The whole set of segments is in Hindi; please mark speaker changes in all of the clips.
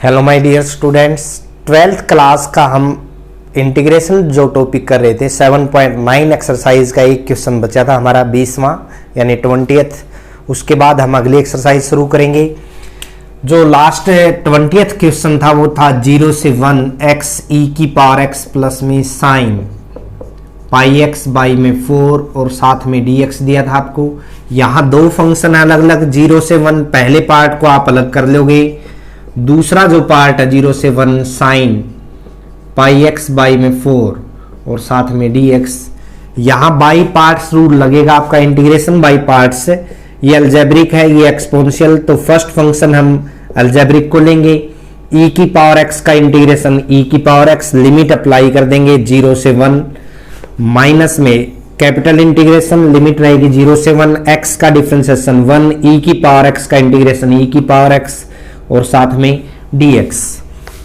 Speaker 1: Hello my dear students, 12th class का हम इंटीग्रेशन जो टॉपिक कर रहे थे 7.9 एक्सरसाइज का एक क्वेश्चन बचा था हमारा 20वां यानी 20th। उसके बाद हम अगली एक्सरसाइज शुरू करेंगे। जो लास्ट 20th क्वेश्चन था वो था 0 से 1 x e की पावर x प्लस में साइन पाई x बाई में 4 और साथ में dx दिया था आपको। यहाँ दो फंक्शन अलग अलग 0 से 1, पहले पार्ट को आप अलग कर लोगे, दूसरा जो पार्ट है 0 से 1 साइन पाई x बाई में 4 और साथ में dx। यहाँ बाई पार्ट्स रूल लगेगा आपका, इंटीग्रेशन बाई पार्ट्स। ये अलजेब्रिक है, ये एक्सपोनेंशियल। तो फर्स्ट फंक्शन हम अलजेब्रिक को लेंगे, e की पावर x का इंटीग्रेशन e की पावर x, लिमिट अप्लाई कर देंगे 0 से 1 माइनस में कैपिटल इंटीग्रेशन, लिमिट रहेगी 0 से 1 x का डिफरेंशिएशन 1 e की पावर x का इंटीग्रेशन e की पावर x और साथ में dx।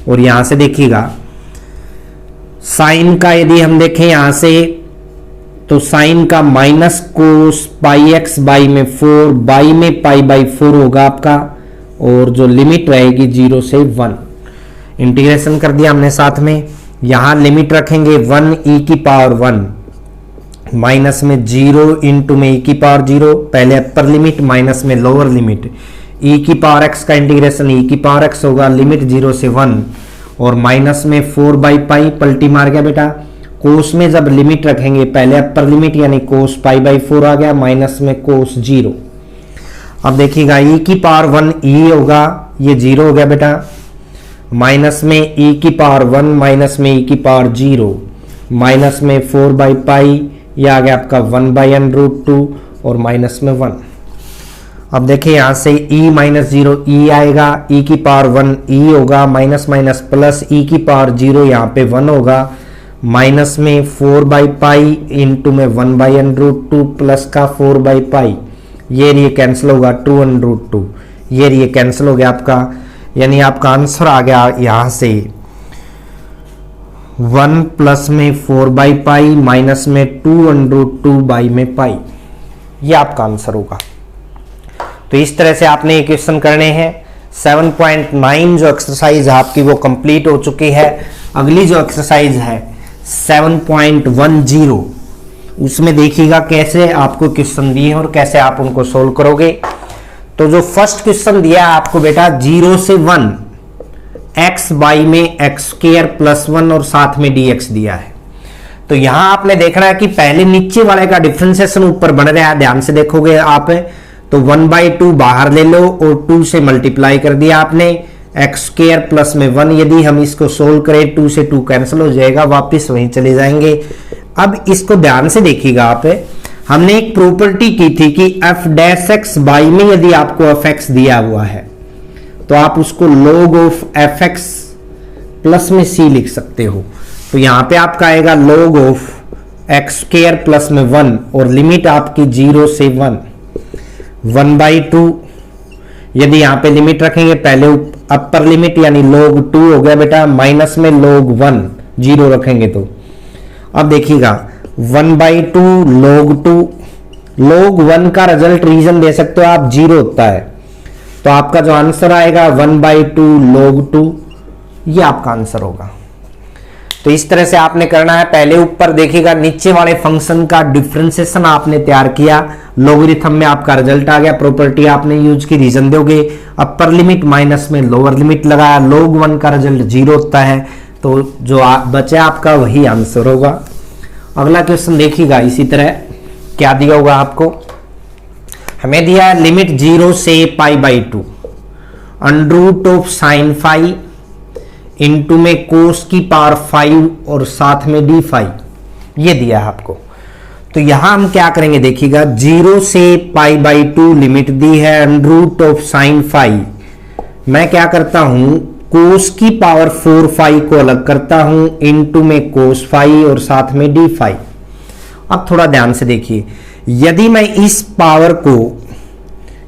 Speaker 1: और यहां से देखिएगा साइन का यदि हम देखें यहां से तो साइन का minus cos pi x by में 4 बाई में पाई बाई 4 होगा आपका, और जो लिमिट रहेगी 0 से 1। इंटीग्रेशन कर दिया हमने साथ में। यहां लिमिट रखेंगे 1 e की पावर 1 माइनस में 0 इंटू में e की पावर 0, पहले अपर लिमिट माइनस में लोअर लिमिट e की पावर x का इंटीग्रेशन e की पावर x होगा, लिमिट 0 से 1 और माइनस में 4 बाई पाई, पलटी मार गया बेटा। कोस में जब लिमिट रखेंगे पहले अपर लिमिट यानी कोस पाई बाई 4 आ गया, माइनस में कोस 0। अब देखिएगा e की पावर 1 e होगा, ये 0 हो गया बेटा, माइनस में e की पावर 1 माइनस में e की पावर 0 माइनस में 4 बाई पाई, ये आ गया आपका 1 बाई √2 और माइनस में 1। अब देखिए यहां से e माइनस 0 e आएगा, e की पावर 1 e होगा, माइनस माइनस प्लस e की पावर 0 यहाँ पे 1 होगा, माइनस में 4 बाई पाई इंटू में 1 बाई √2 प्लस का 4 बाई पाई, ये कैंसिल होगा 2 √2, ये कैंसिल हो गया आपका। यानी आपका आंसर आ गया यहां से 1 प्लस में 4 बाई पाई माइनस में 2 √2 बाई में पाई, ये आपका आंसर होगा। तो इस तरह से आपने ये क्वेश्चन करने हैं। 7.9 जो एक्सरसाइज है आपकी वो कंप्लीट हो चुकी है। अगली जो एक्सरसाइज है 7.10 उसमें देखिएगा कैसे आपको क्वेश्चन दिए और कैसे आप उनको सोल्व करोगे। तो जो फर्स्ट क्वेश्चन दिया है आपको बेटा 0 से 1 x बाई में x स्क्वायर प्लस 1 और साथ में dx दिया है। तो यहां आपने देखना है कि पहले नीचे वाले का डिफरेंशिएशन ऊपर बन रहा है, ध्यान से देखोगे आप तो 1/2 बाहर ले लो और 2 से मल्टीप्लाई कर दिया आपने, एक्स स्क्वायर प्लस में 1। यदि हम इसको सोल्व करें 2 से 2 कैंसिल हो जाएगा, वापस वहीं चले जाएंगे। अब इसको ध्यान से देखिएगा आप, हमने एक प्रॉपर्टी की थी कि f डैश x बाई में यदि आपको f(x) दिया हुआ है तो आप उसको log ऑफ f(x) प्लस में c लिख सकते हो। तो यहां पे आपका आएगा log of x square plus में 1 और लिमिट आपकी 0 से 1 1/2। यदि यहां पे लिमिट रखेंगे पहले अपर लिमिट यानी log 2 हो गया बेटा, माइनस में log 1 0 रखेंगे तो अब देखिएगा 1/2 log 1 का रिजल्ट रीजन दे सकते हो आप 0 होता है, तो आपका जो आंसर आएगा 1/2 log 2, ये आपका आंसर होगा। तो इस तरह से आपने करना है। पहले ऊपर देखिएगा नीचे वाले फंक्शन का डिफरेंशिएशन आपने तैयार किया, लॉगरिथम में आपका रिजल्ट आ गया, प्रॉपर्टी आपने यूज की, रीजन दोगे, अपर लिमिट माइनस में लोअर लिमिट लगाया, log 1 का रिजल्ट 0 होता है, तो जो बचा आपका वही आंसर होगा। अगला क्वेश्चन देखिएगा इसी तरह क्या दिया होगा आपको। हमें दिया है लिमिट 0 से π/2 under of sine phi into में कोस की पावर 5 और साथ में d5, ये दिया है आपको। तो यहां हम क्या करेंगे देखिएगा 0 से π/2 लिमिट दी है, अंडर ऑफ साइन फाई, मैं क्या करता हूं कोस की पावर 4 फाई को अलग करता हूं इंटू में कोस फाई और साथ में d5। अब थोड़ा ध्यान से देखिए, यदि मैं इस पावर को,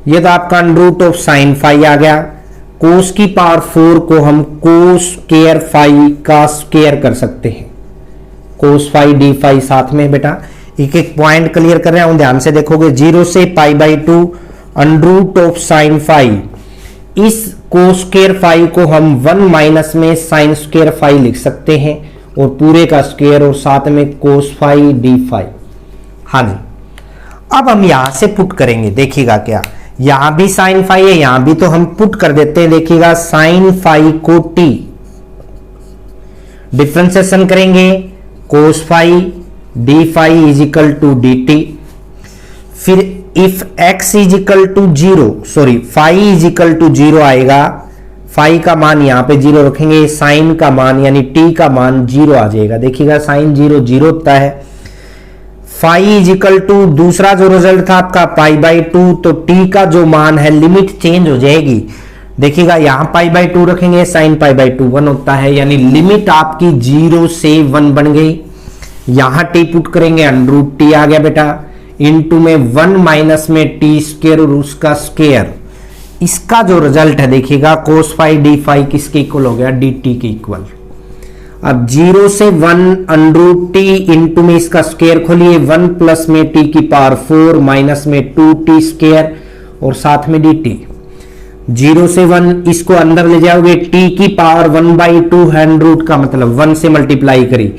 Speaker 1: यह तो आपका अंडर ऑफ साइन फाई आ गया, कोस की पावर 4 को हम कोस स्क्वायर फाई का स्क्वायर कर सकते हैं, कोस फाई d5 साथ में बेटा। एक एक पॉइंट क्लियर कर रहे हैं, ध्यान से देखोगे 0 से π/2 अंडर ऑफ साइन फाई इस कोस स्क्वायर फाई को हम 1 माइनस में साइन स्क्वायर फाई लिख सकते हैं और पूरे का स्क्वायर और साथ में कोस फाई डी फाई। हाँ जी, अब हम यहां से पुट करेंगे, देखिएगा क्या, यहां भी साइन फाई है, यहां भी, तो हम पुट कर देते हैं। देखिएगा साइन फाई को टी, डिफरेंशिएशन करेंगे, cos phi d phi is equal to d T. फिर if x is equal to 0, sorry phi is equal to 0 आएगा, फाई का मान यहां पे 0 रखेंगे, साइन का मान यानी t का मान 0 आ जाएगा। देखिएगा साइन 0 0 होता है। फाई इज इक्वल टू, दूसरा जो रिजल्ट था आपका पाई बाई 2, तो t का जो मान है लिमिट चेंज हो जाएगी। देखिएगा यहां पाई बाई 2 रखेंगे, साइन पाई बाई 2 1 होता है, यानी लिमिट आपकी 0 से 1 बन गई। यहां t पुट करेंगे, अंडरूट टी आ गया बेटा, इनटू में 1 माइनस में टी स्क्वायर और उसका स्क्वायर। इसका जो रिजल्ट है देखिएगा कोस फाई डी फाई किसके इक्वल हो गया, डी टी के इक्वल। अब 0 से 1 अंडरूट टी इंटू में इसका स्क्वायर खोलिए, 1 प्लस में टी की पावर 4 माइनस में 2t स्क्वायर और साथ में डी टी। 0 से 1 इसको अंदर ले जाओगे, t की पावर 1/2 है, अंडरूट का मतलब 1 से मल्टीप्लाई करी।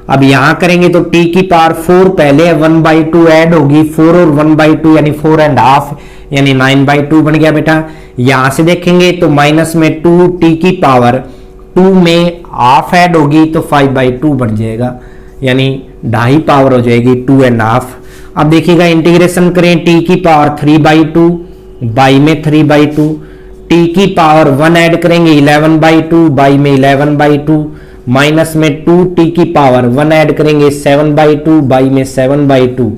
Speaker 1: अब यहां करेंगे तो t की पावर 4 पहले 1/2 ऐड होगी, 4 और 1/2 यानी 4 एंड हाफ यानी 9/2 बन गया बेटा। यहां से देखेंगे तो माइनस में 2 t की पावर 2 में हाफ ऐड होगी तो 5/2 बन जाएगा, यानी 2.5 पावर हो जाएगी 2 एंड हाफ। अब देखिएगा इंटीग्रेशन करें, t की पावर 3/2 बाई में 3/2, t की पावर 1 ऐड करेंगे 11/2 बाई में 11/2, माइनस में 2t की पावर 1 ऐड करेंगे 7/2 बाई में 7/2,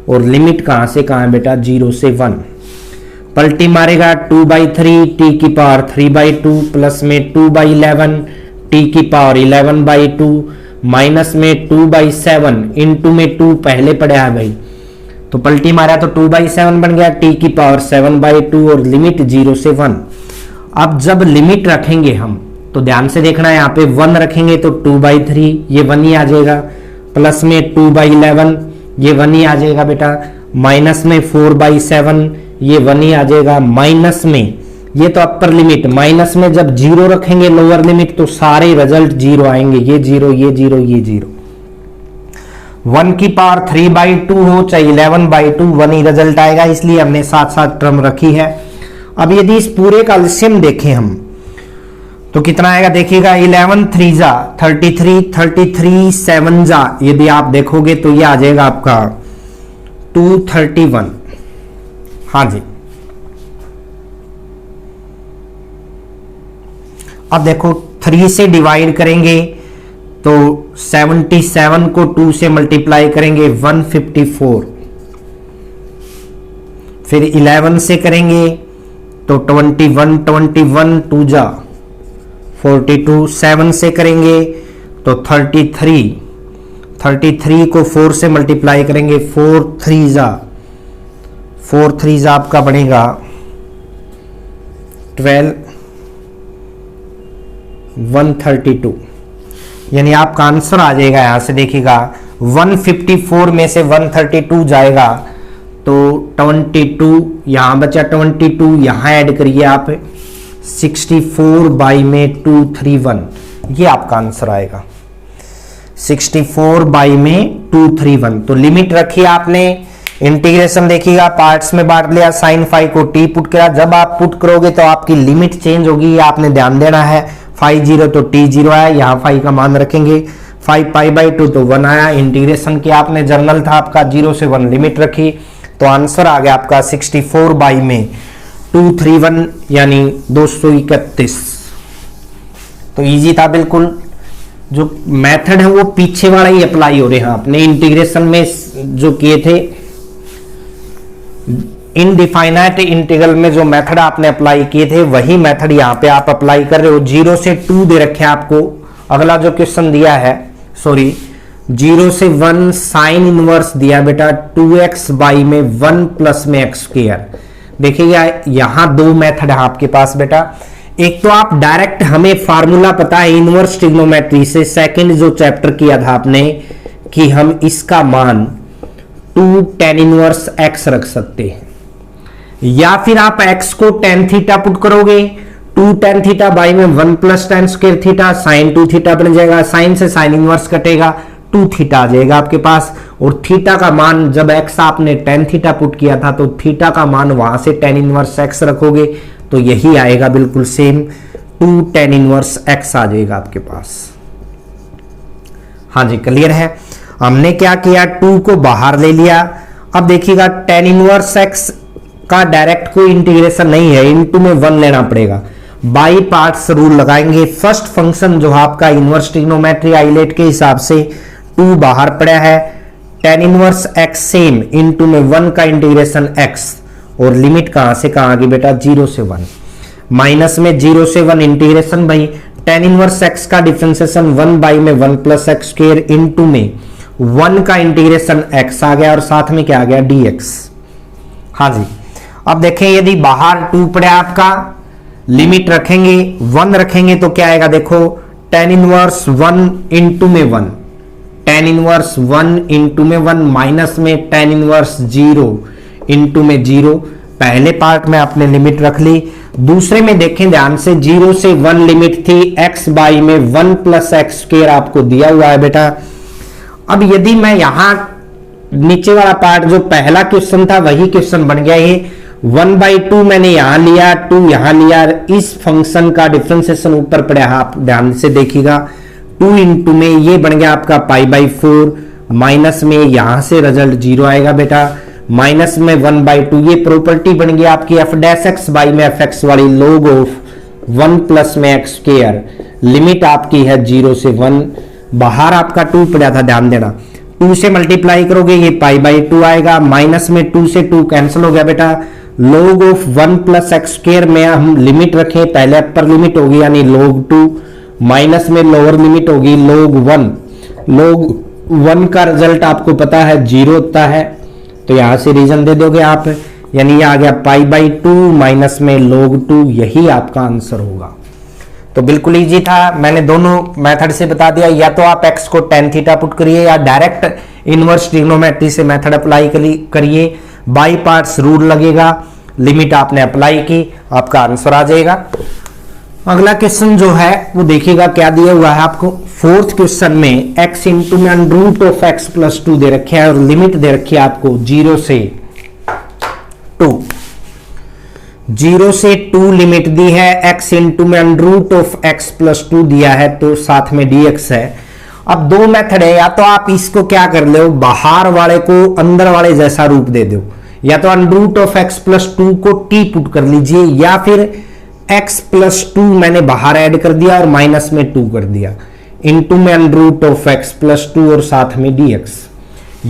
Speaker 1: और लिमिट कहां से कहां है बेटा, 0 से 1। पलटी मारेगा 2/3 t की पावर 3/2 प्लस में 2/11 t की पावर 11/2 माइनस में 2/7 इंटू में 2 पहले पड़ा है भाई, तो पलटी मारा तो 2/7 बन गया, t की पावर 7/2 और लिमिट 0 से 1। अब जब लिमिट रखेंगे हम तो ध्यान से देखना है, यहाँ पे 1 रखेंगे तो 2/3 ये 1 ही आ जाएगा, प्लस में 2/11 ये 1 ही आ जाएगा बेटा, माइनस में 4/7 ये 1 ही आ जाएगा, माइनस में ये तो अपर लिमिट, माइनस में जब 0 रखेंगे लोअर लिमिट तो सारे रिजल्ट 0 आएंगे, ये 0 ये 0 ये 0। 1 की पावर 3/2 हो चाहे 11/2 1 ही रिजल्ट आएगा, इसलिए हमने साथ साथ टर्म रखी है। अब यदि इस पूरे का एलसीएम देखें हम तो कितना आएगा, देखिएगा 11 3 जा 33, 33 7 जा, यदि आप देखोगे तो ये आ जाएगा आपका 231। हाँ जी, अब देखो 3 से डिवाइड करेंगे तो 77 को 2 से मल्टीप्लाई करेंगे 154, फिर 11 से करेंगे तो 21 21 2 जा 42, 7 से करेंगे तो 33, 33 को 4 से मल्टीप्लाई करेंगे 4 3 जा आपका बनेगा 12 132, यानी आपका आंसर आ जाएगा। यहां से देखिएगा 154 में से 132 जाएगा तो 22, यहां बचा 22, यहां ऐड करिए आप 64 बाई में 231, ये आपका आंसर आएगा 64 बाई में 231। तो लिमिट रखी आपने, इंटीग्रेशन देखिएगा पार्ट्स में बांट लिया, साइन फाई को टी पुट किया, जब आप पुट करोगे तो आपकी लिमिट चेंज होगी, ये आपने ध्यान देना है। फाई 0 तो टी 0 आया, यहाँ फाई का मान रखेंगे, 5 पाई बाई 2 तो 1 आया, इंटीग्रेशन किया आपने, जर्नल था आपका 0 से 1 लिमिट रखी, तो आंसर आ गया आपका 64 बाई में 231 यानी 231। तो इजी था बिल्कुल, जो मेथड है वो पीछे वाला ही अप्लाई हो रहे हैं, आपने इंटीग्रेशन में जो किए थे इनडिफाइनाइट इंटीग्रल में जो मेथड आपने अप्लाई किए थे वही मेथड यहां पे आप अप्लाई कर रहे हो। 0 से 2 दे रखे हैं आपको, अगला जो क्वेश्चन दिया है, सॉरी 0 से 1 साइन इनवर्स दिया बेटा 2x बाई में 1 प्लस में x स्क्वायर। देखिएगा यहां दो मेथड है आपके पास बेटा, एक तो आप डायरेक्ट, हमें फार्मूला पता है इनवर्स ट्रिग्नोमेट्री से, सेकंड जो चैप्टर किया था आपने कि हम इसका मान 2 tan इनवर्स x रख सकते हैं, या फिर आप x को tan थीटा पुट करोगे, 2 tan थीटा बाई में 1 plus tan square theta sine 2 theta बन जाएगा, साइन से साइन इनवर्स कटेगा 2 थीटा आ जाएगा आपके पास। और थीटा का मान जब x आपने tan थीटा पुट किया था तो थीटा का मान वहां से tan इनवर्स x रखोगे तो यही आएगा बिल्कुल सेम 2 tan इनवर्स x आ जाएगा आपके पास। हाँ जी क्लियर है। हमने क्या किया 2 को बाहर ले लिया। अब देखिएगा tan इनवर्स x का डायरेक्ट कोई इंटीग्रेशन नहीं है, इनटू में 1 लेना पड़ेगा। बाई पार्ट्स रूल लगाएंगे। फर्स्ट फंक्शन जो आपका इनवर्स ट्रिग्नोमेट्री आइलेट के हिसाब से 2 बाहर पड़ा है, tan inverse x same into में 1 का इंटीग्रेशन x और लिमिट कहां से कहां आ गई बेटा 0 से 1, माइनस में 0 से 1 इंटीग्रेशन भाई tan इनवर्स x का डिफरेंशिएशन 1 बाई में 1 प्लस एक्स स्क्वायर इनटू में 1 का इंटीग्रेशन x आ गया और साथ में क्या आ गया dx। हाँ जी अब देखें यदि बाहर 2 पड़ा आपका, लिमिट रखेंगे 1 रखेंगे तो क्या आएगा देखो tan इनवर्स 1 इनटू में 1, tan इनवर्स 1 इनटू में 1 माइनस में tan इनवर्स 0 इनटू में 0। पहले पार्ट में आपने लिमिट रख ली, दूसरे में देखें ध्यान से 0 से 1 लिमिट थी, x बाई में 1 प्लस एक्स स्क्वायर आपको दिया हुआ है बेटा। अब यदि मैं यहां नीचे वाला पार्ट जो पहला क्वेश्चन था वही क्वेश्चन बन गया, ये 1/2 मैंने यहां लिया, 2 यहां लिया, इस फंक्शन का डिफरेंशिएशन ऊपर पड़ा है, आप ध्यान से देखिएगा 2 इंटू में ये बन गया आपका π/4 माइनस में यहां से रिजल्ट 0 आएगा बेटा, माइनस में 1/2 ये प्रॉपर्टी बन गई आपकी f डैश x बाई में fx वाली log ऑफ 1 प्लस में x स्क्वायर। लिमिट आपकी है 0 से 1, बाहर आपका 2 पड़ा था ध्यान देना, 2 से मल्टीप्लाई करोगे ये π/2 आएगा, माइनस में 2 से 2 कैंसिल हो गया बेटा, log of 1 plus x square में हम लिमिट रखें, पहले अपर लिमिट होगी यानी log 2 माइनस में लोअर लिमिट होगी log 1, log 1 का रिजल्ट आपको पता है 0 होता है तो यहां से रीजन दे दोगे आप, यानी ये आ गया π/2 माइनस में log 2, यही आपका आंसर होगा। तो बिल्कुल इजी था, मैंने दोनों मेथड से बता दिया, या तो आप x को tan थीटा पुट करिए या डायरेक्ट इनवर्स ट्रिग्नोमेट्री से मेथड अप्लाई करिए, बाई पार्ट्स रूल लगेगा, लिमिट आपने अप्लाई की, आपका आंसर आ जाएगा। अगला क्वेश्चन जो है वो देखिएगा क्या दिया हुआ है आपको। फोर्थ क्वेश्चन में x इंटू में under root of x plus 2 दे रखे है और लिमिट दे रखी है आपको 0 से 2, 0 से 2 लिमिट दी है, x इंटू में under root of x plus 2 दिया है तो साथ में dx है। अब दो मेथड है, या तो आप इसको क्या कर लो बाहर वाले को अंदर वाले जैसा रूप दे दो, या तो under root of x plus 2 को t पुट कर लीजिए, या फिर x प्लस 2 मैंने बाहर ऐड कर दिया और माइनस में 2 कर दिया, इनटू में under root of x plus 2 और साथ में dx।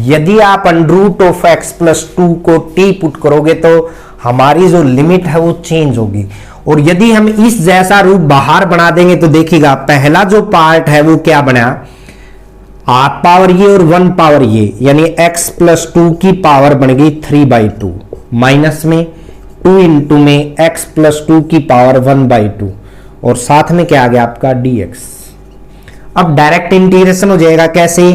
Speaker 1: यदि आप under root of x plus 2 को t पुट करोगे तो हमारी जो लिमिट है वो चेंज होगी, और यदि हम इस जैसा रूप बाहर बना देंगे तो देखिएगा पहला जो पार्ट है वो क्या बना, हाफ पावर ये और 1 पावर ये, यानी x प्लस 2 की पावर बन गई 3/2 माइनस में 2 इंटू में x प्लस 2 की पावर 1/2 और साथ में क्या आ गया आपका dx। अब डायरेक्ट इंटीग्रेशन हो जाएगा कैसे,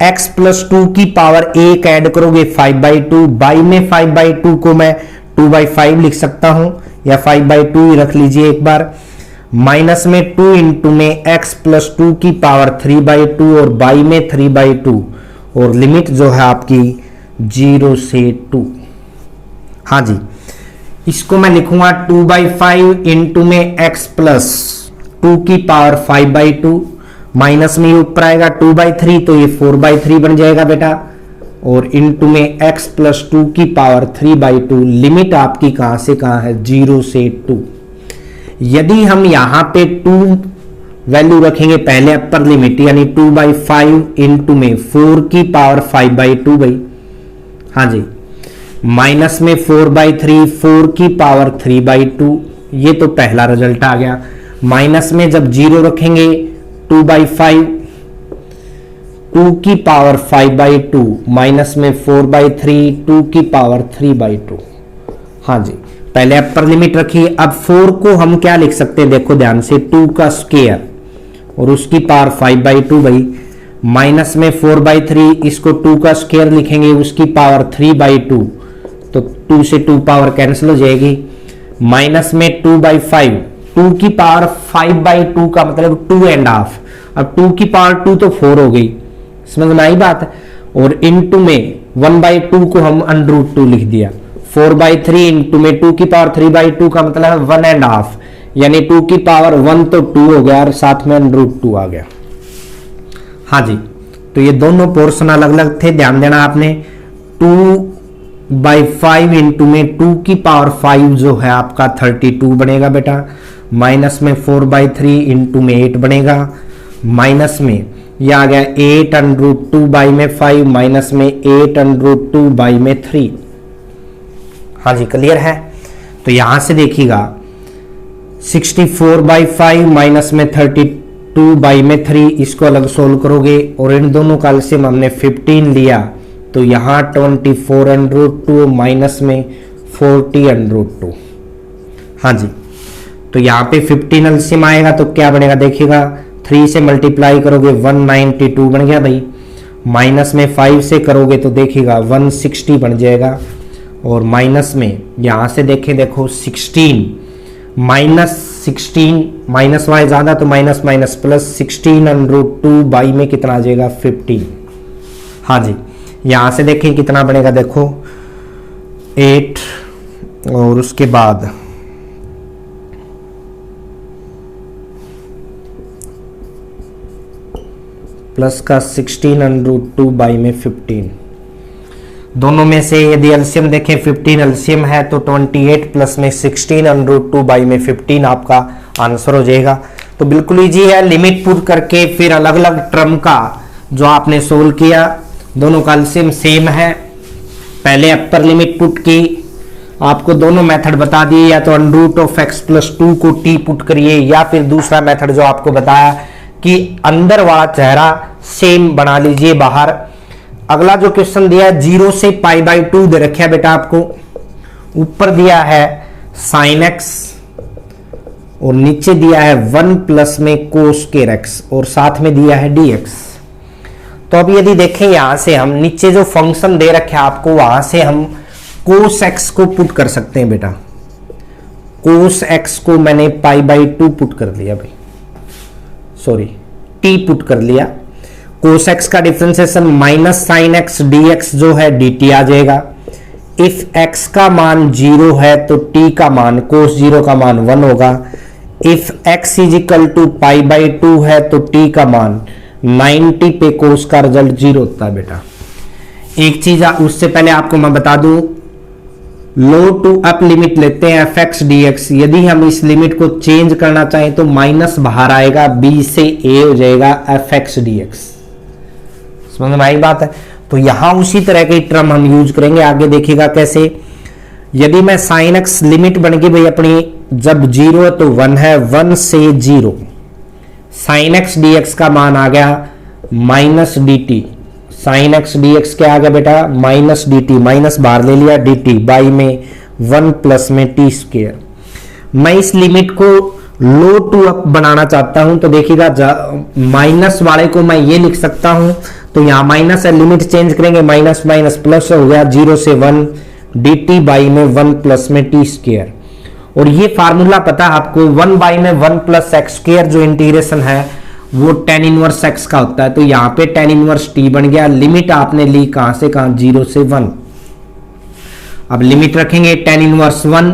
Speaker 1: x प्लस 2 की पावर 1 ऐड करोगे 5/2, बाई में 5/2 को मैं 2/5 लिख सकता हूं या 5/2 ही रख लीजिए एक बार, माइनस में 2 इंटू में x प्लस 2 की पावर 3/2 और बाई में 3/2 और लिमिट जो है आपकी 0 से 2। हाँ जी इसको मैं लिखूंगा 2/5 इंटू में x प्लस 2 की पावर 5/2 माइनस में ये ऊपर आएगा 2/3 तो ये 4/3 बन जाएगा बेटा, और इनटू में x प्लस 2 की पावर 3/2, लिमिट आपकी कहां से कहां है 0 से 2। यदि हम यहां पे 2 वैल्यू रखेंगे पहले अपर लिमिट यानी 2/5 इंटू में 4 की पावर 5/2 भाई, हाँ जी माइनस में 4/3 4 की पावर 3/2, ये तो पहला रिजल्ट आ गया, माइनस में जब 0 रखेंगे 2/5 2 की पावर 5/2 माइनस में 4/3 2 की पावर 3/2। हाँ जी पहले अपर लिमिट रखी, अब 4 को हम क्या लिख सकते हैं देखो ध्यान से 2 का स्क्वायर और उसकी पावर 5/2 भाई, माइनस में 4/3 इसको 2 का स्क्वायर लिखेंगे उसकी पावर 3/2 तो 2 से 2 पावर कैंसिल हो जाएगी, माइनस में 2/5 2 की पावर 5/2 का मतलब 2.5। अब 2 की पावर 2 तो 4 हो गई, समझ में आई बात। और इनटू में 1/2 को हम √2 लिख दिया। 4/3 इनटू में 2 की पावर 3/2 का मतलब है 1.5, यानी 2 की पावर 1 तो 2 हो गया और साथ में √2 आ गया। हाँ जी, तो ये दोनों पोर्शन अलग अलग थे, ध्यान देना आपने। 2/5 इंटू में 2 की पावर 5 जो है आपका 32 बनेगा बेटा, माइनस में 4/3 इंटू में 8 बनेगा, माइनस में यह आ गया 8√2 बाई में 5, माइनस में 8√2 बाई में 3। हाँ जी, क्लियर है। तो यहां से देखिएगा 64/5 माइनस में 32 बाई में 3, इसको अलग सोल्व करोगे और इन दोनों का एलसीएम हमने 15 लिया, तो यहां 24√2 माइनस में 40√2। हाँ जी, तो यहां पे 15 एलसीएम आएगा तो क्या बनेगा देखिएगा, 3 से मल्टीप्लाई करोगे 192 बन गया भाई, माइनस में 5 से करोगे तो देखिएगा 160 बन जाएगा, और माइनस में यहां से देखें, देखो 16 माइनस वाई ज्यादा तो माइनस माइनस प्लस 16√2 बाई में कितना आ जाएगा 15। हाँ जी, यहां से देखें कितना बनेगा, देखो 8 और उसके बाद प्लस का 16√2 बाई में 15। दोनों में से यदि एलसीएम देखें 15 एलसीएम है तो 28 प्लस में 16√2 बाई में 15 आपका आंसर हो जाएगा। तो बिल्कुल इजी है, लिमिट पुट करके फिर अलग अलग टर्म का जो आपने सोल्व किया, दोनों का एलसीएम सेम है। पहले अपर लिमिट पुट की, आपको दोनों मेथड बता दिए, या तो √(x+2) को t पुट करिए, या फिर दूसरा मेथड जो आपको बताया कि अंदर वाला चेहरा सेम बना लीजिए बाहर। अगला जो क्वेश्चन दिया है 0 से π/2 दे रखा है बेटा आपको, ऊपर दिया है sin x और नीचे दिया है 1 प्लस में cos x और साथ में दिया है dx। तो अब यदि देखें यहां से हम नीचे जो फंक्शन दे रखे है आपको, वहां से हम cos x को पुट कर सकते हैं बेटा। cos x को मैंने π/2 पुट कर दिया भाई, सॉरी t पुट कर लिया। cos x का differentiation minus sine x dx जो है dt आ जाएगा। इफ x का मान 0 है तो t का मान cos 0 का मान 1 होगा। If x is equal to π/2 है तो t का मान 90 पे cos का रिजल्ट 0 होता है बेटा। एक चीज उससे पहले आपको मैं बता दूं, लो टू अप लिमिट लेते हैं fx dx, यदि हम इस लिमिट को चेंज करना चाहें तो माइनस बाहर आएगा, b से a हो जाएगा fx dx। समझ में आई बात है। तो यहां उसी तरह की टर्म हम यूज करेंगे, आगे देखिएगा कैसे। यदि मैं sin x लिमिट बन गई भाई अपनी, जब 0 है तो 1 है, 1 से 0 sin x dx का मान आ गया minus dt। sin x dx क्या आ गया बेटा, माइनस dt, माइनस बाहर ले लिया, dt बाई में 1 प्लस में t स्क्वायर। मैं इस लिमिट को लो टू अप बनाना चाहता हूं तो देखिएगा माइनस वाले को मैं ये लिख सकता हूं, तो यहां माइनस है, लिमिट चेंज करेंगे, माइनस माइनस प्लस हो गया, 0 से 1 dt बाई में 1 प्लस में t स्क्वायर। और ये फार्मूला पता है आपको, 1 बाई में 1 प्लस एक्स स्क्वायर जो इंटीग्रेशन है वो tan इनवर्स x का होता है, तो यहां पे tan इनवर्स t बन गया। लिमिट आपने ली कहां से कहां, 0 से 1। अब लिमिट रखेंगे tan इनवर्स 1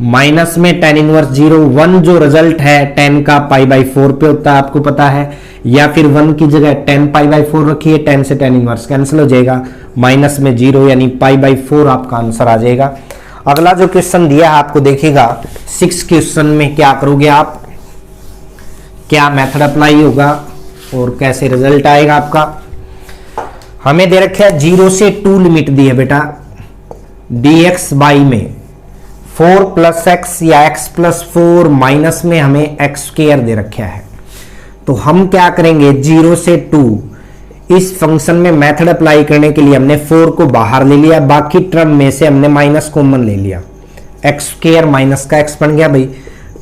Speaker 1: माइनस में tan इनवर्स 0, 1 जो रिजल्ट है tan का π/4 पे होता है आपको पता है, या फिर 1 की जगह tan π/4 रखिए, tan से tan इनवर्स कैंसिल हो जाएगा, माइनस में 0 यानी π/4 आपका आंसर आ जाएगा। अगला जो क्वेश्चन दिया है आपको देखिएगा 6 क्वेश्चन में क्या करोगे आप, क्या मेथड अप्लाई होगा और कैसे रिजल्ट आएगा आपका। हमें दे रखा है 0 से 2 लिमिट दी है बेटा, dx बाई में 4 प्लस एक्स या x प्लस 4 माइनस में हमें एक्स स्क्वायर दे रखा है। तो हम क्या करेंगे, 0 से 2 इस फंक्शन में मेथड अप्लाई करने के लिए हमने 4 को बाहर ले लिया, बाकी टर्म में से हमने माइनस कॉमन ले लिया, एक्स स्क्वायर माइनस का एक्स बन गया भाई।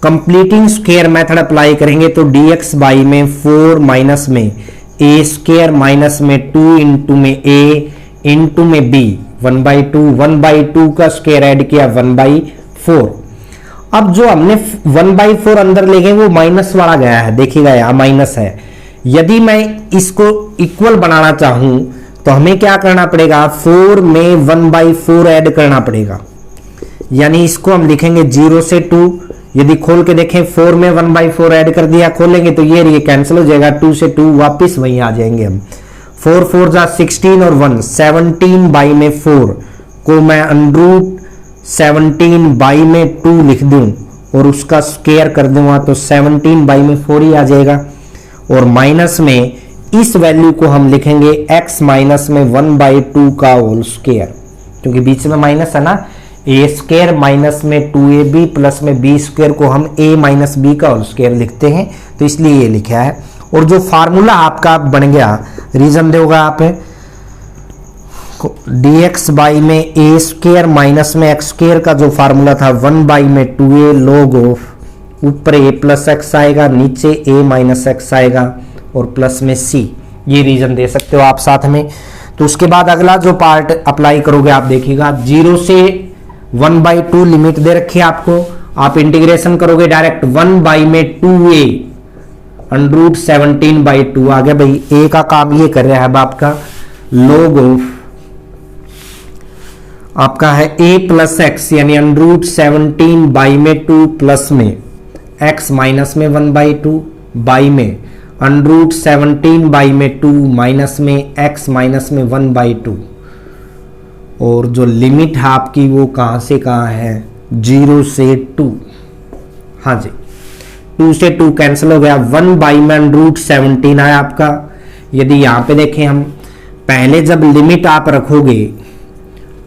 Speaker 1: कंप्लीटिंग स्क्वायर मेथड अप्लाई करेंगे तो dx बाई में 4 माइनस में a स्क्वायर माइनस में 2 इंटू में a इंटू में b 1/2, 1/2 का स्क्वायर ऐड किया 1/4। अब जो हमने 1/4 अंदर ले गए वो माइनस वाला गया है, देखिएगा यहाँ माइनस है। यदि मैं इसको इक्वल बनाना चाहूं तो हमें क्या करना पड़ेगा, 4 में 1/4 ऐड करना पड़ेगा, यानी इसको हम लिखेंगे 0 से 2। यदि खोल के देखें 4 में 1/4 ऐड कर दिया, खोलेंगे तो ये कैंसिल हो जाएगा, 2 से 2 वापिस वहीं आ जाएंगे हम। 4 4 जा 16 और 1 17 बाई में 4 को मैं अंडरूट 17 बाई में 2 लिख दूं और उसका स्क्वायर कर दूंगा तो 17 बाई में 4 ही आ जाएगा। और माइनस में इस वैल्यू को हम लिखेंगे x माइनस में 1/2 का होल स्क्वायर, क्योंकि बीच में माइनस है ना, a स्क्वायर माइनस में 2ab प्लस में b स्क्वायर को हम a माइनस b का होल स्क्वायर लिखते हैं, तो इसलिए ये लिखा है। और जो फार्मूला आपका बन गया, रीजन दोगे आप dx बाई में a स्क्वायर माइनस में x स्क्वायर का जो फार्मूला था 1 बाई में 2a log ऑफ, ऊपर a प्लस x आएगा, नीचे a माइनस x आएगा और प्लस में c, ये रीजन दे सकते हो आप साथ में। तो उसके बाद अगला जो पार्ट अप्लाई करोगे आप देखिएगा, 0 से 1/2 लिमिट दे रखी है आपको, आप इंटीग्रेशन करोगे डायरेक्ट 1 बाई में 2a अंडरूट 17/2 आ गया भाई। a का काम ये कर रहा है अब आपका log ऑफ आपका है a प्लस एक्स, यानी अंडरूट 17 बाई में 2 प्लस में x माइनस में 1/2 बाई में अंडरूट 17 बाई में 2 माइनस में x माइनस में 1/2। और जो लिमिट है आपकी वो कहां से कहां है, 0 से 2। हाँ जी, 2 से 2 कैंसिल हो गया, 1 बाई में अंडरूट 17 आया आपका। यदि यहां पे देखें हम, पहले जब लिमिट आप रखोगे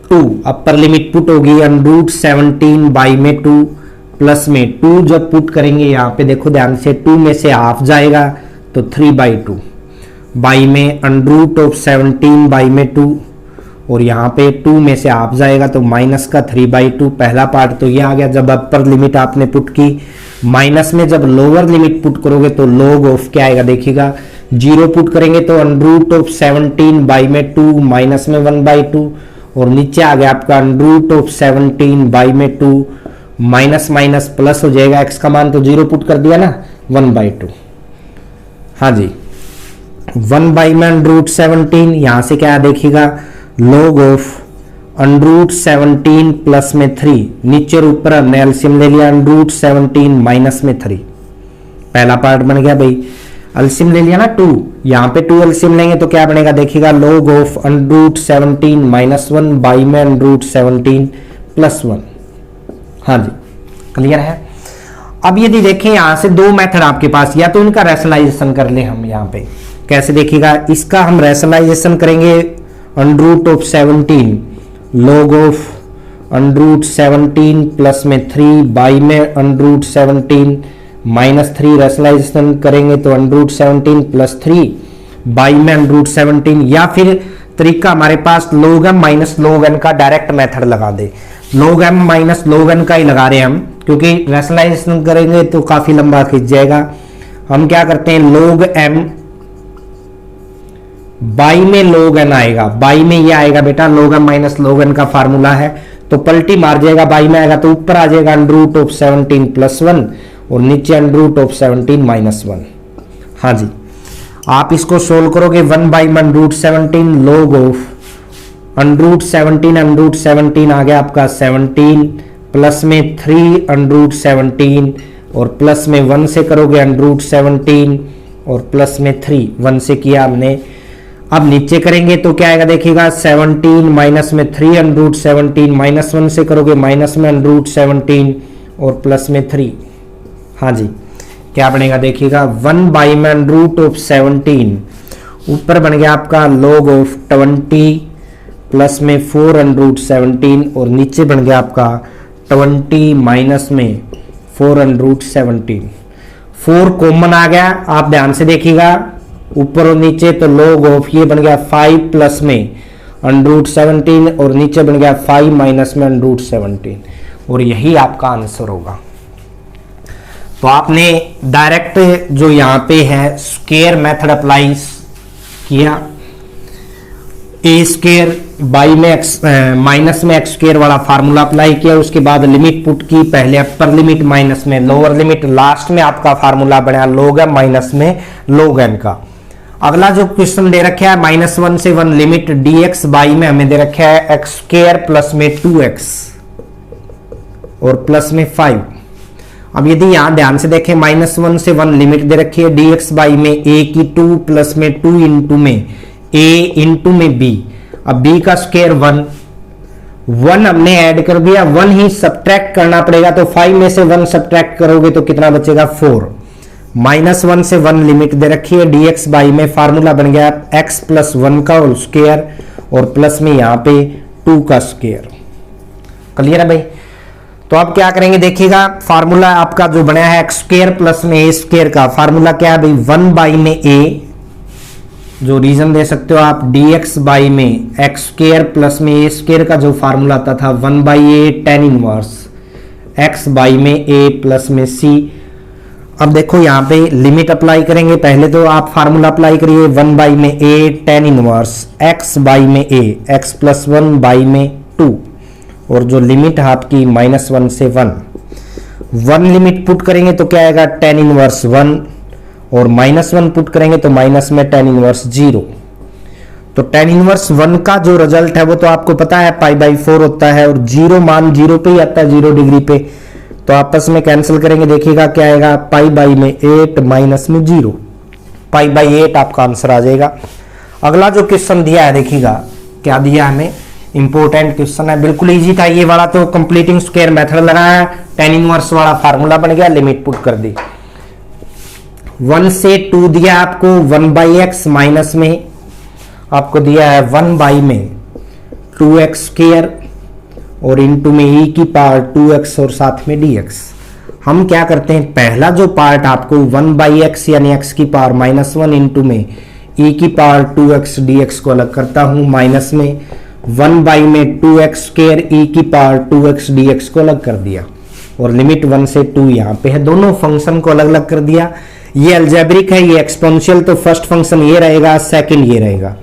Speaker 1: 2, अपर लिमिट पुट होगी अंडरूट 17 बाई में 2 प्लस में 2 जब पुट करेंगे यहाँ पे देखो ध्यान से, 2 में से हाफ जाएगा तो 3/2 बाई में अंडरूट ऑफ 17 बाई में 2, और यहाँ पे 2 में से हाफ जाएगा तो माइनस का 3/2। पहला पार्ट तो ये आ गया जब अपर लिमिट आपने पुट की। माइनस में जब लोअर लिमिट पुट करोगे तो log ऑफ क्या आएगा देखिएगा, 0 पुट करेंगे तो अंडरूट ऑफ 17 बाई में 2 माइनस में 1/2, और नीचे आ गया आपका अंडरूट ऑफ 17 बाई में 2 माइनस माइनस प्लस हो जाएगा, x का मान तो 0 पुट कर दिया ना, 1/2। हाँ जी, 1 बाई में अंडरूट 17, यहां से क्या देखिएगा log ऑफ अंडरूट 17 प्लस में 3, नीचे और ऊपर हमने एलसीएम ले लिया, अंडरूट 17 माइनस में 3, पहला पार्ट बन गया भाई। एलसीएम ले लिया ना 2, यहाँ पे 2 एलसीएम लेंगे तो क्या बनेगा देखिएगा, log of under root 17 minus 1 by में अंडरूट 17 प्लस 1। हाँ जी, क्लियर है। अब यदि देखें यहाँ से 2 मेथड आपके पास, या तो इनका रैशनलाइजेशन कर ले हम, यहाँ पे कैसे देखिएगा, इसका हम रैशनलाइजेशन करेंगे under root of 17 log of under root 17 plus में 3 बाई में अंडरूट 17 माइनस 3, रैशनलाइजेशन करेंगे तो अंडरूट 17 प्लस 3 बाई में अंडरूट 17, या फिर तरीका हमारे पास log m minus log n का डायरेक्ट मेथड लगा दे। log m minus log n का ही लगा रहे हैं हम, क्योंकि रैशनलाइजेशन करेंगे तो काफी लंबा खींच जाएगा। हम क्या करते हैं, log m बाई में log n आएगा, बाई में ये आएगा बेटा log m minus log n का फार्मूला है, तो पलटी मार जाएगा, बाई में आएगा तो ऊपर आ जाएगा अंडरूट ऑफ 17 प्लस 1 और नीचे अंडरूट ऑफ 17 माइनस 1। हाँ जी, आप इसको सोल्व करोगे 1 बाई में अंडरूट 17 log ऑफ अंडरूट 17 आ गया आपका 17 प्लस में 3 अंडरूट 17 और प्लस में 1 से करोगे अंडरूट 17 और प्लस में 3, 1 से किया हमने। अब नीचे करेंगे तो क्या आएगा देखिएगा, 17 माइनस में 3 अंडरूट 17 माइनस 1 से करोगे माइनस में अंडरूट 17 और प्लस में 3। हाँ जी, क्या बनेगा देखिएगा, 1 बाई में अंडरूट ऑफ 17, ऊपर बन गया आपका log ऑफ 20 प्लस में 4 अंडरूट 17 और नीचे बन गया आपका 20 माइनस में 4 अंडरूट 17। 4 कॉमन आ गया, आप ध्यान से देखिएगा ऊपर और नीचे, तो log ऑफ ये बन गया 5 प्लस में अंडरूट 17 और नीचे बन गया 5 माइनस में अंडरूट 17, और यही आपका आंसर होगा। तो आपने डायरेक्ट जो यहाँ पे है स्क्वायर मेथड अप्लाई किया, ए स्क्र बाई में एक्स माइनस में एक्स स्क्र वाला फार्मूला अप्लाई किया, उसके बाद लिमिट पुट की, पहले अपर लिमिट माइनस में लोअर लिमिट, लास्ट में आपका फार्मूला बना log m माइनस में log n का। अगला जो क्वेश्चन दे रखा है -1 से 1 लिमिट dx बाई में हमें दे रखा है एक्स स्क्र प्लस में 2x और प्लस में 5। अब यदि यहां ध्यान से देखें -1 से 1 लिमिट दे रखी है dx बाई में a की 2 प्लस में 2 इंटू में a इंटू में b। अब b का स्क्वायर 1 हमने ऐड कर दिया, 1 ही सब्ट्रैक्ट करना पड़ेगा, तो 5 में से 1 सब्ट्रैक्ट करोगे तो कितना बचेगा 4। -1 से 1 लिमिट दे रखी है dx बाई में फार्मूला बन गया x प्लस 1 का होल स्क्वायर और प्लस में यहां पे 2 का स्क्वायर। क्लियर है भाई? तो अब क्या करेंगे देखिएगा, फार्मूला आपका जो बना है एक्स स्क्वायर प्लस में ए स्क्वायर का फार्मूला क्या है भाई 1 बाई में a, जो रीजन दे सकते हो आप dx बाई में एक्स स्क्वायर प्लस में ए स्क्वायर का जो फार्मूला आता था 1 by A tan inverse x by में a प्लस में c। अब देखो यहाँ पे लिमिट अप्लाई करेंगे, पहले तो आप फार्मूला अप्लाई करिए 1 बाई में a tan inverse x by में a x प्लस 1 बाई में 2 और जो लिमिट है आपकी -1 से 1 लिमिट पुट करेंगे तो क्या आएगा tan इनवर्स 1 और -1 पुट करेंगे तो माइनस में tan इनवर्स 0। तो tan इनवर्स 1 का जो रिजल्ट है वो तो आपको पता है π/4 होता है और 0 मान 0 पे ही आता है 0 डिग्री पे, तो आपस में कैंसिल करेंगे, देखिएगा क्या आएगा पाई बाई में 8 माइनस में 0, π/8 आपका आंसर आ जाएगा। अगला जो क्वेश्चन दिया है देखिएगा क्या दिया हमें, इंपॉर्टेंट क्वेश्चन है, बिल्कुल इजी था ये वाला। तो कंप्लीटिंग स्क्वायर मेथड लगाया, tan इनवर्स वाला फार्मूला बन गया, लिमिट पुट कर दी। 1 से 2 दिया आपको 1/x माइनस में आपको दिया है 1 बाई में 2x स्क्वायर और इंटू में e की पावर 2x और साथ में dx। हम क्या करते हैं, पहला जो पार्ट आपको 1/x यानी x की पावर -1 इंटू में e की पावर 2x dx को अलग करता हूं, माइनस में 1 बाई में 2x स्क्वायर e की पावर 2x dx को अलग कर दिया और लिमिट 1 से 2 यहाँ पे है, दोनों फंक्शन को अलग अलग कर दिया। ये अलजेब्रिक है, ये एक्सपोनेंशियल, तो फर्स्ट फंक्शन ये रहेगा, सेकंड ये रहेगा।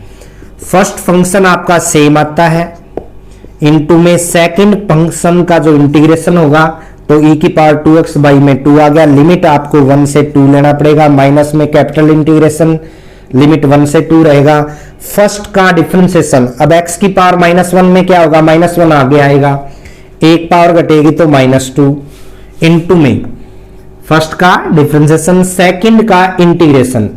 Speaker 1: फर्स्ट फंक्शन आपका सेम आता है, इनटू में सेकंड फंक्शन का जो इंटीग्रेशन होगा तो e की पावर 2x बाई में 2 आ गया, लिमिट आपको 1 से 2 लेना पड़ेगा, माइनस में कैपिटल इंटीग्रेशन, लिमिट 1 से 2 रहेगा। फर्स्ट का डिफरेंशिएशन, अब x की पावर -1 में क्या होगा, -1 आगे आएगा, एक पावर घटेगी तो -2 इंटू में फर्स्ट का डिफरेंशिएशन, सेकंड का इंटीग्रेशन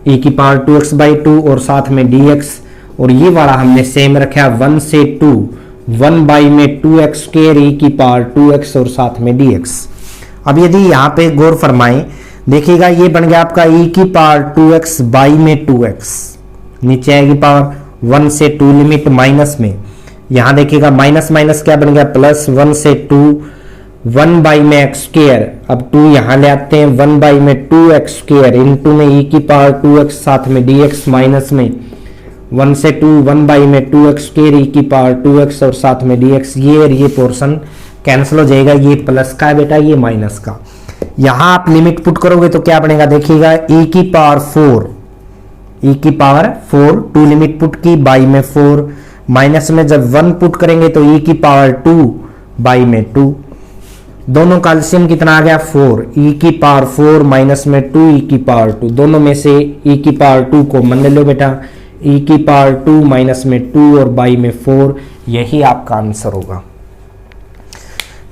Speaker 1: e की पावर 2x बाई 2 और साथ में dx, और ये वाला हमने सेम रखा 1 से 2 1 बाई में 2x स्क्वायर e की पावर 2x और साथ में dx। अब यदि यहाँ पे गौर फरमाएं देखिएगा, ये बन गया आपका e की पावर 2x बाई में 2x, नीचे आएगी पावर 1 से 2 लिमिट माइनस में, यहाँ देखिएगा माइनस माइनस क्या बन गया प्लस, 1 से 2 1 बाई में एक्स स्क्वायर, अब 2 यहाँ ले आते हैं 1 बाई में 2x स्क्वायर इंटू में e की पावर 2x साथ में dx, माइनस में 1 से 2 1 बाई में 2x स्क्वायर e की पावर 2x और साथ में dx, ये और ये पोर्शन कैंसिल हो जाएगा, ये प्लस का है बेटा, ये माइनस का। यहाँ आप लिमिट पुट करोगे तो क्या बनेगा देखिएगा, e की पावर 4 2 लिमिट पुट की बाई में 4, माइनस में जब 1 पुट करेंगे तो e की पावर 2 बाई में 2, दोनों का एलसीएम कितना आ गया 4, e की पावर 4 माइनस में 2 e की पावर 2, दोनों में से e की पावर 2 को मन ले लो बेटा, e की पावर 2 माइनस में 2 और बाई में 4, यही आपका आंसर होगा।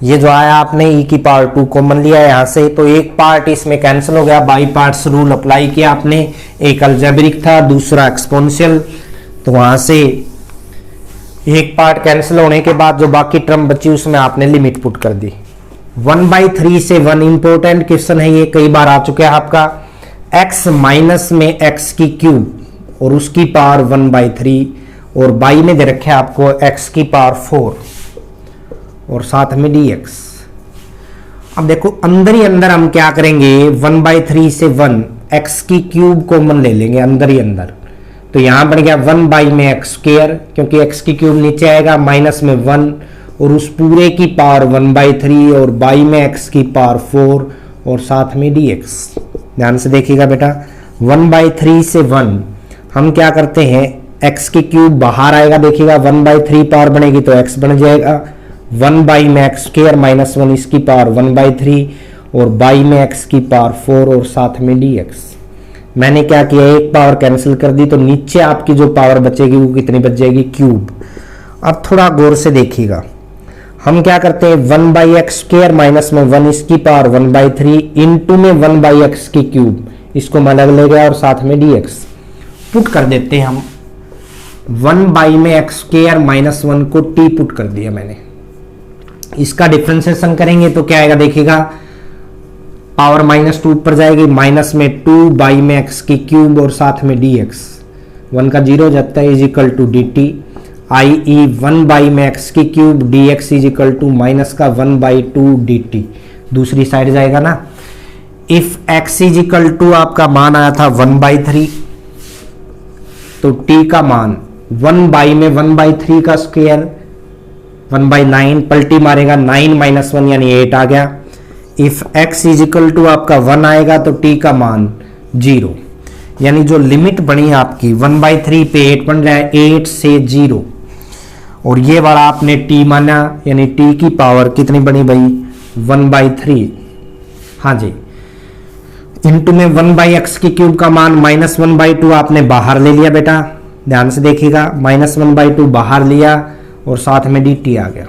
Speaker 1: ये जो आया आपने e की पावर 2 कॉमन लिया यहाँ से, तो एक पार्ट इसमें कैंसिल हो गया, बाई पार्ट्स रूल अप्लाई किया आपने, एक अलजेब्रिक था दूसरा एक्सपोनेंशियल, तो वहां से एक पार्ट कैंसिल होने के बाद जो बाकी टर्म बची उसमें आपने लिमिट पुट कर दी। 1/3 से 1 इंपॉर्टेंट क्वेश्चन है, ये कई बार आ चुका है आपका, x माइनस में x की क्यूब और उसकी पावर 1/3 और बाई में दे रखे आपको x की पावर 4 और साथ में dx। अब देखो अंदर ही अंदर हम क्या करेंगे, 1/3 से 1 x की क्यूब कॉमन ले लेंगे अंदर ही अंदर, तो यहां बन गया 1 बाई में एक्स स्क्वायर, क्योंकि x की क्यूब नीचे आएगा, माइनस में 1 और उस पूरे की पावर 1/3 और बाई में x की पावर 4 और साथ में dx। ध्यान से देखिएगा बेटा, 1/3 से 1 हम क्या करते हैं, एक्स की क्यूब बाहर आएगा, देखिएगा 1/3 पावर बनेगी तो एक्स बन जाएगा, 1 बाई में एक्स स्क्वायर माइनस 1 इसकी पावर 1/3 और बाई में एक्स की पावर 4 और साथ में dx। मैंने क्या किया, एक पावर कैंसिल कर दी तो नीचे आपकी जो पावर बचेगी वो कितनी बच जाएगी, क्यूब। अब थोड़ा गौर से देखिएगा, हम क्या करते हैं 1 बाई एक्स स्क्वायर माइनस में 1 इसकी पावर 1/3 इंटू में 1 बाई एक्स की क्यूब, इसको मैं अलग ले गया और साथ में dx पुट कर देते हैं हम। 1 बाई में एक्स स्क्वायर माइनस 1 को t पुट कर दिया मैंने। इसका डिफरेंशिएशन करेंगे तो क्या आएगा, देखिएगा पावर -2 ऊपर जाएगी, माइनस में 2 बाई में एक्स की क्यूब और साथ में dx, 1 का 0 हो जाता है, is equal to dt, i.e. 1 by में एक्स की cube dx is equal to minus का 1/2 dt, दूसरी साइड जाएगा ना। If x is equal to आपका मान आया था 1/3 तो t का मान 1 बाई में 1/3 का स्क्वायर 1/9, पलटी मारेगा 9 माइनस 1 यानी 8 आ गया। If x is equal to आपका 1 आएगा तो t का मान 0, यानी जो लिमिट बनी है आपकी 1/3 पे 8 बन रहा है, 8 से 0, और ये वाला आपने t माना, यानी t की पावर कितनी बनी भाई 1/3, हाँ जी, इंटू में 1 बाई एक्स की क्यूब का मान -1/2 आपने बाहर ले लिया बेटा, ध्यान से देखिएगा, -1/2 बाहर लिया और साथ में dt आ गया।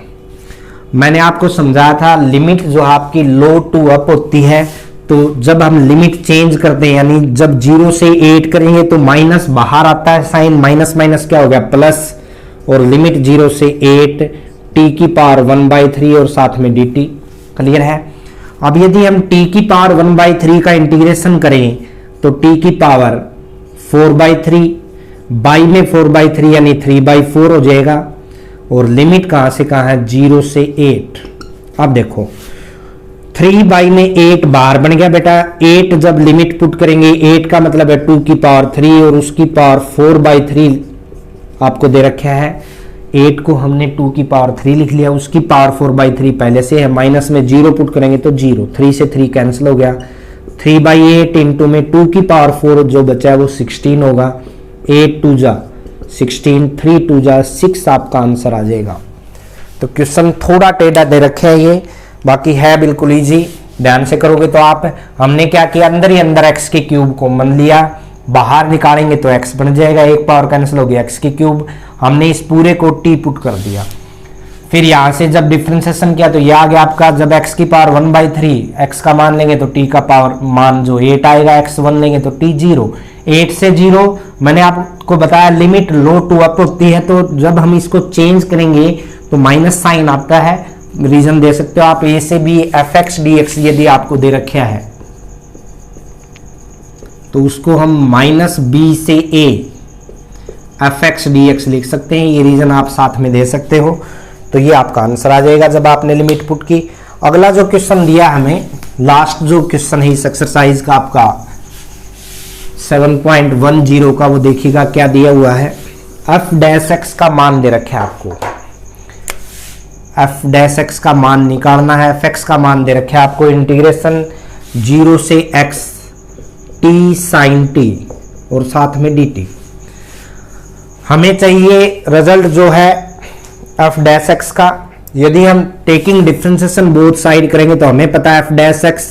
Speaker 1: मैंने आपको समझाया था लिमिट जो आपकी लो टू अप होती है, तो जब हम लिमिट चेंज करते हैं, यानी जब 0 से 8 करेंगे तो माइनस बाहर आता है, साइन माइनस माइनस क्या हो गया प्लस, और लिमिट 0 से 8 t की पावर 1/3 और साथ में dt। क्लियर है। अब यदि हम t की पावर 1/3 का इंटीग्रेशन करें तो t की पावर 4/3 बाई में 4/3 यानी 3/4 हो जाएगा, और लिमिट कहां से कहां है 0 से 8। अब देखो 3 बाई में 8 बाहर बन गया बेटा, 8 जब लिमिट पुट करेंगे 8 का मतलब है 2 की पावर 3 और उसकी पावर 4/3 आपको दे रखा है। 8 को हमने 2 की पावर 3 लिख लिया, उसकी पावर 4/3 पहले से है, माइनस में 0 पुट करेंगे तो 0, 3 से 3 कैंसिल हो गया, 3/8 इंटू में 2 की पावर 4 जो बचा है वो 16 होगा, 8 2 जा 16, 3 2 जा 6 आपका आंसर आ जाएगा। तो क्वेश्चन थोड़ा टेढ़ा दे रखे है ये, बाकी है बिल्कुल इजी, ध्यान से करोगे तो आप। हमने क्या किया, अंदर ही अंदर x की क्यूब कॉमन लिया, बाहर निकालेंगे तो x बन जाएगा, एक पावर कैंसिल हो गया x की क्यूब, हमने इस पूरे को t पुट कर दिया। फिर यहां से जब डिफरेंशिएशन किया तो यह आ गया आपका, जब x की पावर 1/3 x का मान लेंगे तो t का पावर मान जो 8 आएगा, x1 लेंगे तो t 0, 8 से 0। मैंने आपको बताया लिमिट लो टू अप होती है, तो जब हम इसको चेंज करेंगे तो माइनस साइन आता है, रीजन दे सकते हो आप a से b fx dx यदि आपको दे रखा है तो उसको हम -b से a fx dx लिख सकते हैं, ये रीजन आप साथ में दे सकते हो। तो ये आपका आंसर आ जाएगा जब आपने लिमिट पुट की। अगला जो क्वेश्चन दिया हमें, लास्ट जो क्वेश्चन है इस एक्सरसाइज का आपका 7.10 का, वो देखिएगा क्या दिया हुआ है। f डैश x का मान दे रखा है आपको, f डैश x का मान निकालना है, fx का मान दे रखा है आपको, इंटीग्रेशन 0 से x t sin t और साथ में dt। हमें चाहिए रिजल्ट जो है f डैश x का। यदि हम टेकिंग डिफरेंशिएशन बोथ साइड करेंगे तो हमें पता है f डैश x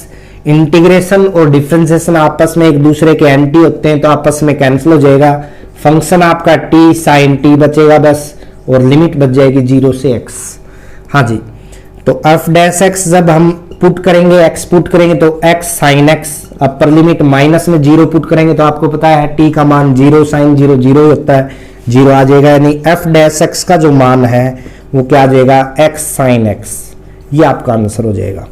Speaker 1: इंटीग्रेशन और डिफरेंशिएशन आपस में एक दूसरे के एंटी होते हैं, तो आपस में कैंसिल हो जाएगा, फंक्शन आपका t sin t बचेगा बस, और लिमिट बच जाएगी 0 से x। हाँ जी, तो f डैश x जब हम पुट करेंगे, x पुट करेंगे तो x sin x, upper limit minus में 0 पुट करेंगे तो आपको पता है t का मान 0 sin 0 0 होता है, 0 आ जाएगा, यानी f डैश x का जो मान है वो क्या आ जाएगा x sin x, ये आपका आंसर हो जाएगा।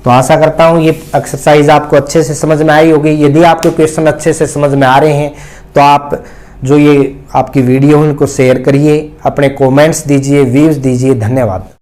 Speaker 1: तो आशा करता हूं ये एक्सरसाइज आपको अच्छे से समझ में आई होगी। यदि आपके क्वेश्चन अच्छे से समझ में आ रहे हैं तो आप जो ये आपकी वीडियो है उनको शेयर करिए, अपने कमेंट्स दीजिए, व्यूज दीजिए। धन्यवाद।